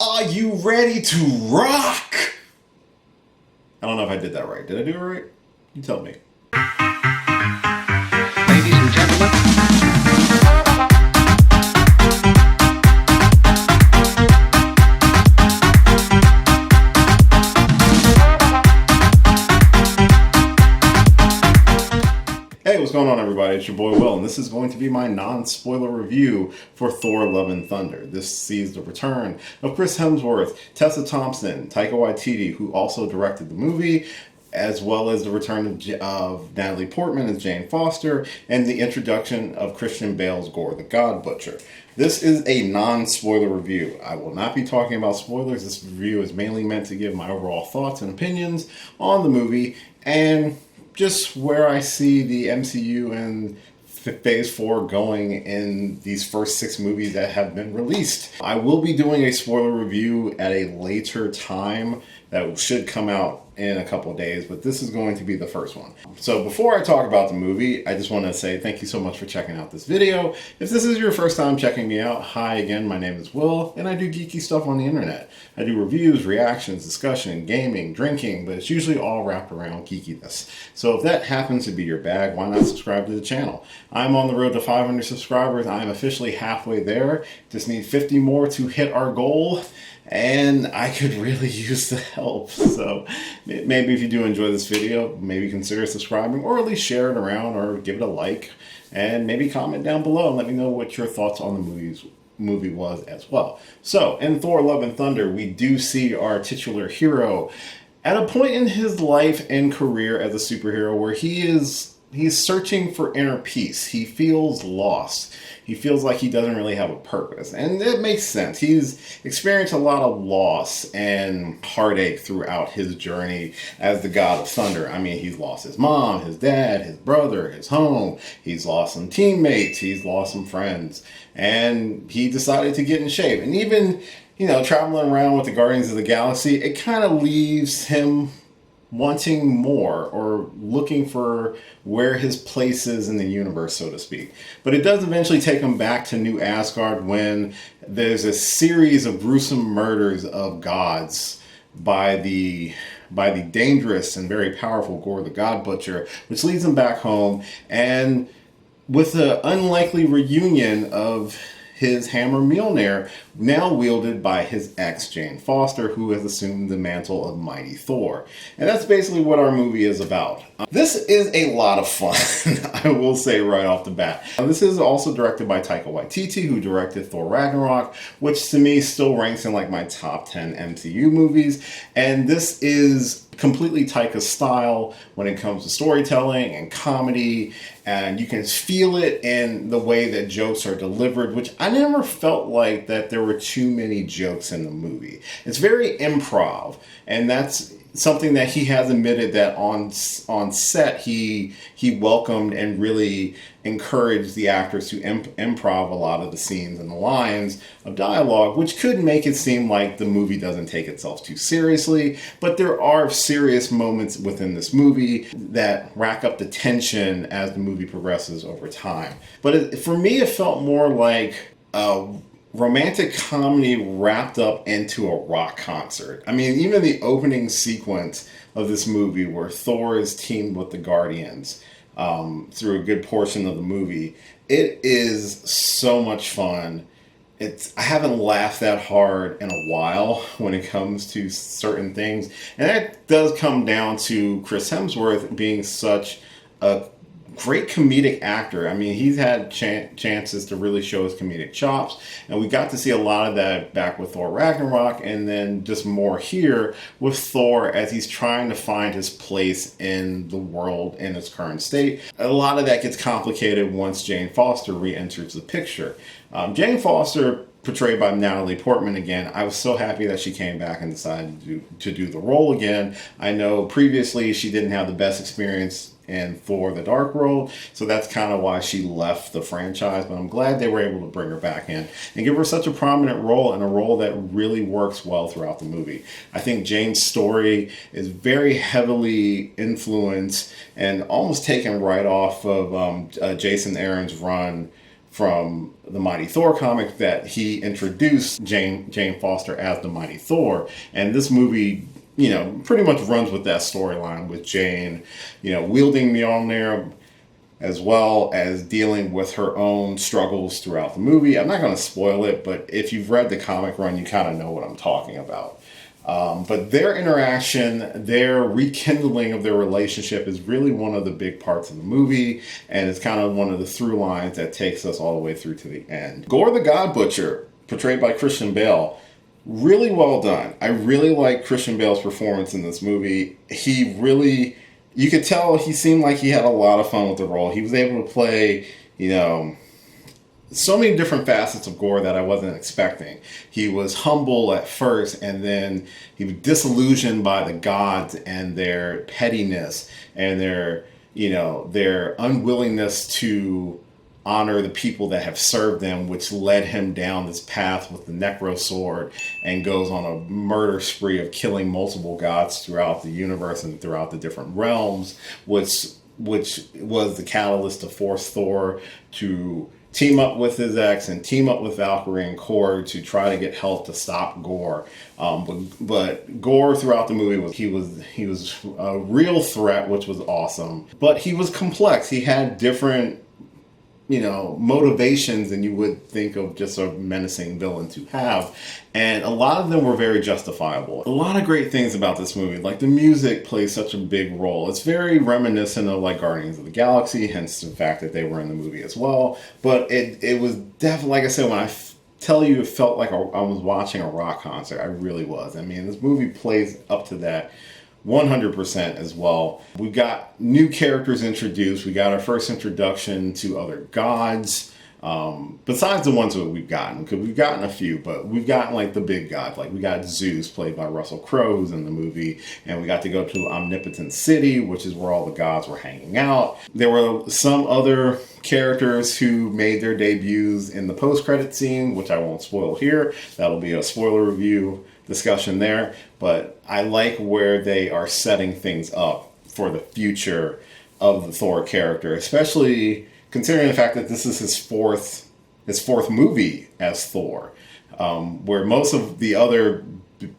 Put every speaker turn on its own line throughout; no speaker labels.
Are you ready to rock? I don't know if I did that right. Did I do it right? You tell me.
Ladies and gentlemen.
Hey, what's going on, everybody? It's your boy Will, and this is going to be my non-spoiler review for Thor: Love and Thunder. This sees the return of Chris Hemsworth, Tessa Thompson, Taika Waititi, who also directed the movie, as well as the return of Natalie Portman as Jane Foster, and the introduction of Christian Bale's Gore the God Butcher. This is a non-spoiler review. I will not be talking about spoilers. This review is mainly meant to give my overall thoughts and opinions on the movie, and just where I see the MCU and Phase 4 going in these first 6 movies that have been released. I will be doing a spoiler review at a later time that should come out in a couple of days, but this is going to be the first one. So before I talk about the movie, I just want to say thank you so much for checking out this video. If this is your first time checking me out, hi again, my name is Will, and I do geeky stuff on the internet. I do reviews, reactions, discussion, gaming, drinking, but it's usually all wrapped around geekiness. So if that happens to be your bag, why not subscribe to the channel? I'm on the road to 500 subscribers. I'm officially halfway there. Just need 50 more to hit our goal, and I could really use the help. So maybe if you do enjoy this video, maybe consider subscribing, or at least share it around, or give it a like, and maybe comment down below and let me know what your thoughts on the movie was as well. So in Thor: Love and Thunder, we do see our titular hero at a point in his life and career as a superhero where he's searching for inner peace. He feels lost. He feels like he doesn't really have a purpose. And it makes sense. He's experienced a lot of loss and heartache throughout his journey as the God of Thunder. I mean, he's lost his mom, his dad, his brother, his home. He's lost some teammates. He's lost some friends. And he decided to get in shape. And even, traveling around with the Guardians of the Galaxy, it kind of leaves him wanting more, or looking for where his place is in the universe, so to speak. But it does eventually take him back to New Asgard when there's a series of gruesome murders of gods by the dangerous and very powerful Gore the God Butcher, which leads him back home, and with the unlikely reunion of his hammer Mjolnir, now wielded by his ex, Jane Foster, who has assumed the mantle of Mighty Thor. And that's basically what our movie is about. This is a lot of fun, I will say right off the bat. This is also directed by Taika Waititi, who directed Thor Ragnarok, which to me still ranks in like my top 10 MCU movies. And this is completely Taika's style when it comes to storytelling and comedy, and you can feel it in the way that jokes are delivered, which I never felt like that there were too many jokes in the movie. It's very improv, and that's something that he has admitted that on set he welcomed and really encouraged the actors to improv a lot of the scenes and the lines of dialogue, which could make it seem like the movie doesn't take itself too seriously. But there are serious moments within this movie that rack up the tension as the movie progresses over time. But for me, it felt more like a romantic comedy wrapped up into a rock concert. I mean, even the opening sequence of this movie where Thor is teamed with the Guardians through a good portion of the movie, it is so much fun. I haven't laughed that hard in a while when it comes to certain things. And that does come down to Chris Hemsworth being such a great comedic actor. I mean, he's had chances to really show his comedic chops, and we got to see a lot of that back with Thor Ragnarok, and then just more here with Thor as he's trying to find his place in the world in its current state. A lot of that gets complicated once Jane Foster re-enters the picture. Jane Foster, portrayed by Natalie Portman again, I was so happy that she came back and decided to do the role again. I know previously she didn't have the best experience in Thor the Dark World, so that's kind of why she left the franchise, but I'm glad they were able to bring her back in and give her such a prominent role, and a role that really works well throughout the movie. I think Jane's story is very heavily influenced and almost taken right off of Jason Aaron's run from the Mighty Thor comic that he introduced Jane Foster as the Mighty Thor. And this movie, pretty much runs with that storyline with Jane, wielding Mjolnir, as well as dealing with her own struggles throughout the movie. I'm not going to spoil it, but if you've read the comic run, you kind of know what I'm talking about. But their interaction, their rekindling of their relationship is really one of the big parts of the movie, and it's kind of one of the through lines that takes us all the way through to the end. Gore the God Butcher, portrayed by Christian Bale, really well done. I really like Christian Bale's performance in this movie. You could tell he seemed like he had a lot of fun with the role. He was able to play, so many different facets of Gore that I wasn't expecting. He was humble at first, and then he was disillusioned by the gods and their pettiness and their unwillingness to honor the people that have served them, which led him down this path with the Necro Sword and goes on a murder spree of killing multiple gods throughout the universe and throughout the different realms, which was the catalyst to force Thor to team up with his ex and team up with Valkyrie and Korg to try to get help to stop Gore. But Gore throughout the movie he was a real threat, which was awesome. But he was complex. He had different motivations than you would think of just a menacing villain to have. And a lot of them were very justifiable. A lot of great things about this movie, like the music plays such a big role. It's very reminiscent of like Guardians of the Galaxy, hence the fact that they were in the movie as well. But it was definitely, like I said, when I tell you it felt like I was watching a rock concert, I really was. I mean, this movie plays up to that 100% as well. We've got new characters introduced. We got our first introduction to other gods, besides the ones that we've gotten, because we've gotten a few, but we've gotten like the big gods. Like we got Zeus, played by Russell Crowe, who's in the movie, and we got to go to Omnipotent City, which is where all the gods were hanging out. There were some other characters who made their debuts in the post-credit scene, which I won't spoil here. That'll be a spoiler review discussion there, but I like where they are setting things up for the future of the Thor character, especially considering the fact that this is his fourth movie as Thor, where most of the other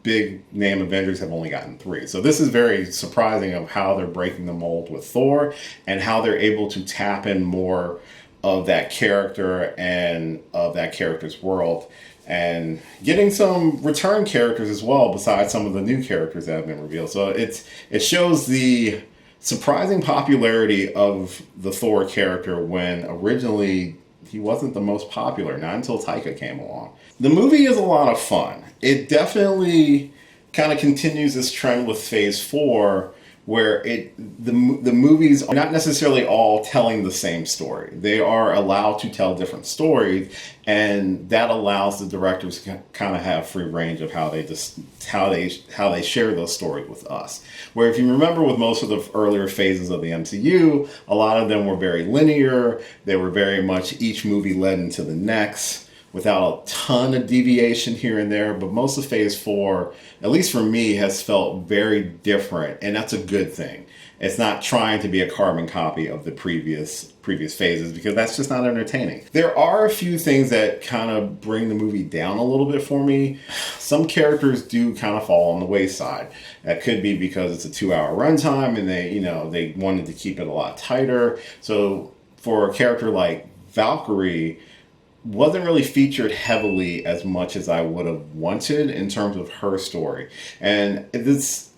big name Avengers have only gotten 3. So this is very surprising of how they're breaking the mold with Thor and how they're able to tap in more of that character and of that character's world, and getting some return characters as well besides some of the new characters that have been revealed. So it shows the surprising popularity of the Thor character when originally he wasn't the most popular, not until Taika came along. The movie is a lot of fun. It definitely kind of continues this trend with Phase 4, where the movies are not necessarily all telling the same story. They are allowed to tell different stories, and that allows the directors to kind of have free range of how they share those stories with us. Where if you remember with most of the earlier phases of the MCU, a lot of them were very linear. They were very much each movie led into the next, without a ton of deviation here and there. But most of Phase 4, at least for me, has felt very different, and that's a good thing. It's not trying to be a carbon copy of the previous phases, because that's just not entertaining. There are a few things that kind of bring the movie down a little bit for me. Some characters do kind of fall on the wayside. That could be because it's a 2-hour runtime and they wanted to keep it a lot tighter. So for a character like Valkyrie, wasn't really featured heavily as much as I would have wanted in terms of her story. And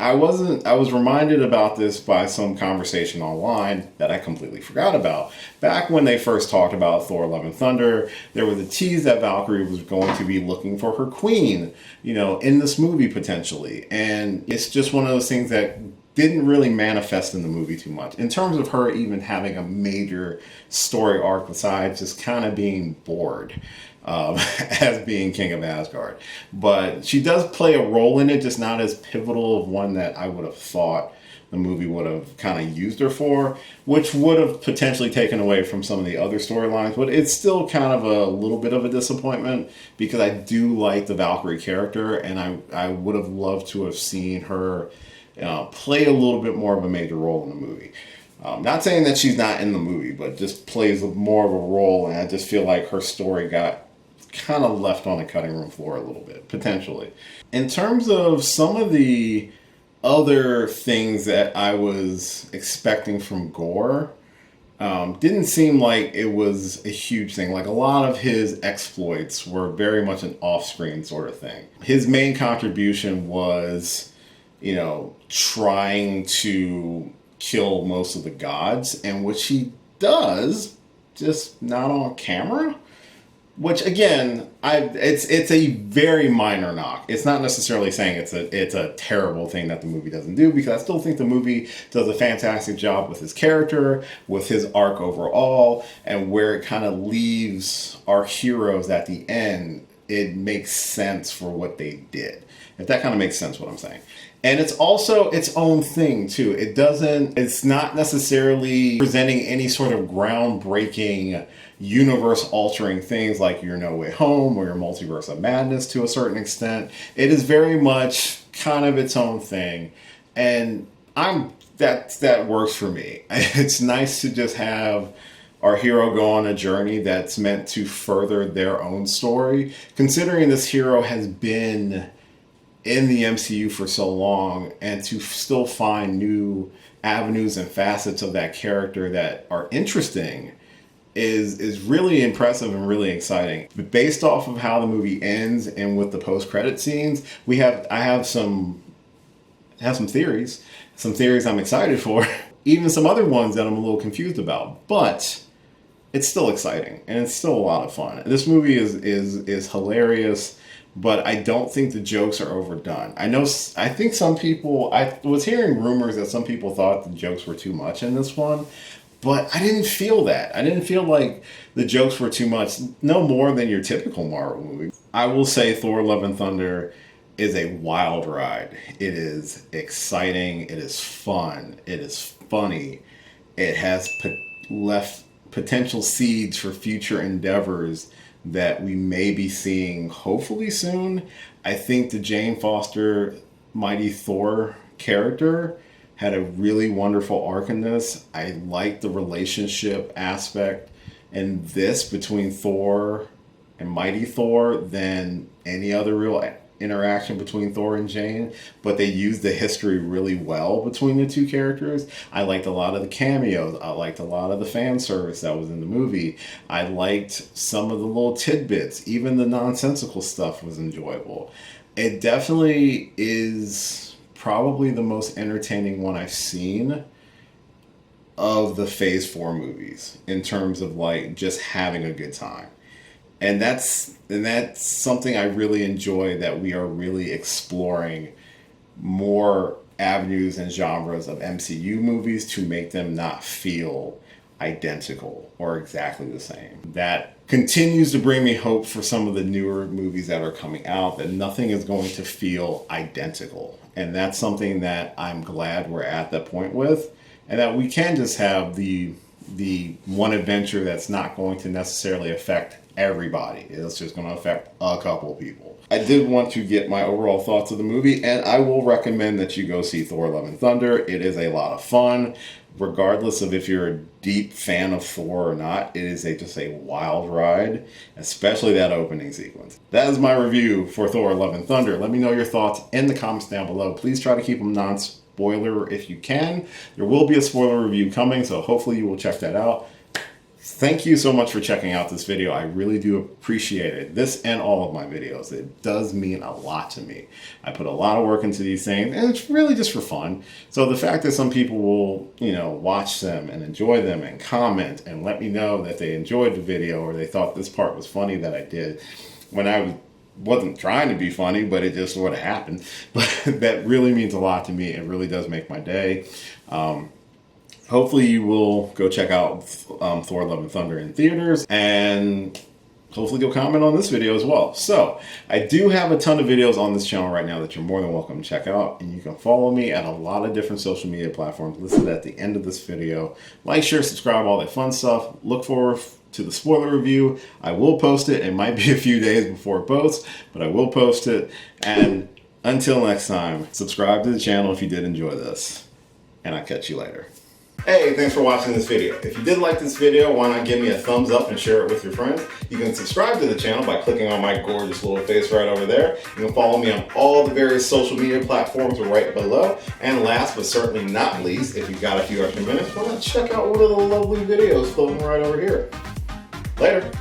I was reminded about this by some conversation online that I completely forgot about. Back when they first talked about Thor Love and Thunder, there was a tease that Valkyrie was going to be looking for her queen, in this movie potentially. And it's just one of those things that didn't really manifest in the movie too much in terms of her even having a major story arc besides just kind of being bored as being King of Asgard. But she does play a role in it, just not as pivotal of one that I would have thought the movie would have kind of used her for, which would have potentially taken away from some of the other storylines. But it's still kind of a little bit of a disappointment, because I do like the Valkyrie character, and I would have loved to have seen her play a little bit more of a major role in the movie. Not saying that she's not in the movie, but just plays more of a role, and I just feel like her story got kind of left on the cutting room floor a little bit, potentially. In terms of some of the other things that I was expecting from Gore, didn't seem like it was a huge thing. Like, a lot of his exploits were very much an off-screen sort of thing. His main contribution was, trying to kill most of the gods, and which he does, just not on camera. Which, again, it's a very minor knock. It's not necessarily saying it's a terrible thing that the movie doesn't do, because I still think the movie does a fantastic job with his character, with his arc overall, and where it kind of leaves our heroes at the end. It makes sense for what they did. If that kind of makes sense, what I'm saying. And it's also its own thing, too. It's not necessarily presenting any sort of groundbreaking, universe-altering things like your No Way Home or your Multiverse of Madness to a certain extent. It is very much kind of its own thing. And that works for me. It's nice to just have our hero go on a journey that's meant to further their own story. Considering this hero has been in the MCU for so long, and to still find new avenues and facets of that character that are interesting is really impressive and really exciting. But based off of how the movie ends and with the post-credit scenes, I have some theories. Some theories I'm excited for. Even some other ones that I'm a little confused about. But it's still exciting, and it's still a lot of fun. This movie is hilarious, but I don't think the jokes are overdone. I think some people, I was hearing rumors that some people thought the jokes were too much in this one, but I didn't feel that. I didn't feel like the jokes were too much, no more than your typical Marvel movie. I will say Thor: Love and Thunder is a wild ride. It is exciting, it is fun, it is funny, it has left potential seeds for future endeavors that we may be seeing hopefully soon. I think the Jane Foster Mighty Thor character had a really wonderful arc in this. I like the relationship aspect in this between Thor and Mighty Thor than any other real interaction between Thor and Jane, but they used the history really well between the two characters. I liked a lot of the cameos. I liked a lot of the fan service that was in the movie. I liked some of the little tidbits. Even the nonsensical stuff was enjoyable. It definitely is probably the most entertaining one I've seen of the Phase 4 movies in terms of like just having a good time. And that's something I really enjoy, that we are really exploring more avenues and genres of MCU movies to make them not feel identical or exactly the same. That continues to bring me hope for some of the newer movies that are coming out, that nothing is going to feel identical. And that's something that I'm glad we're at that point with, and that we can just have the one adventure that's not going to necessarily affect everybody. It's just going to affect a couple of people. I did want to get my overall thoughts of the movie, and I will recommend that you go see Thor: Love and Thunder. It is a lot of fun, regardless of if you're a deep fan of Thor or not. It is just a wild ride, especially that opening sequence. That is my review for Thor: Love and Thunder. Let me know your thoughts in the comments down below. Please try to keep them non-spoiler if you can. There will be a spoiler review coming, so hopefully you will check that out. Thank you so much for checking out this video. I really do appreciate it. This and all of my videos. It does mean a lot to me. I put a lot of work into these things, and it's really just for fun. So the fact that some people will, watch them and enjoy them and comment and let me know that they enjoyed the video or they thought this part was funny that I did when I wasn't trying to be funny, but it just sort of happened. But that really means a lot to me. It really does make my day. Hopefully you will go check out Thor: Love and Thunder in theaters, and hopefully you'll comment on this video as well. So I do have a ton of videos on this channel right now that you're more than welcome to check out, and you can follow me at a lot of different social media platforms listed at the end of this video. Like, share, subscribe, all that fun stuff. Look forward to the spoiler review. I will post it. It might be a few days before it posts, but I will post it. And until next time, subscribe to the channel if you did enjoy this, and I'll catch you later. Hey, thanks for watching this video. If you did like this video, why not give me a thumbs up and share it with your friends? You can subscribe to the channel by clicking on my gorgeous little face right over there. You can follow me on all the various social media platforms right below. And last but certainly not least, if you've got a few extra minutes, why not check out one of the lovely videos floating right over here. Later.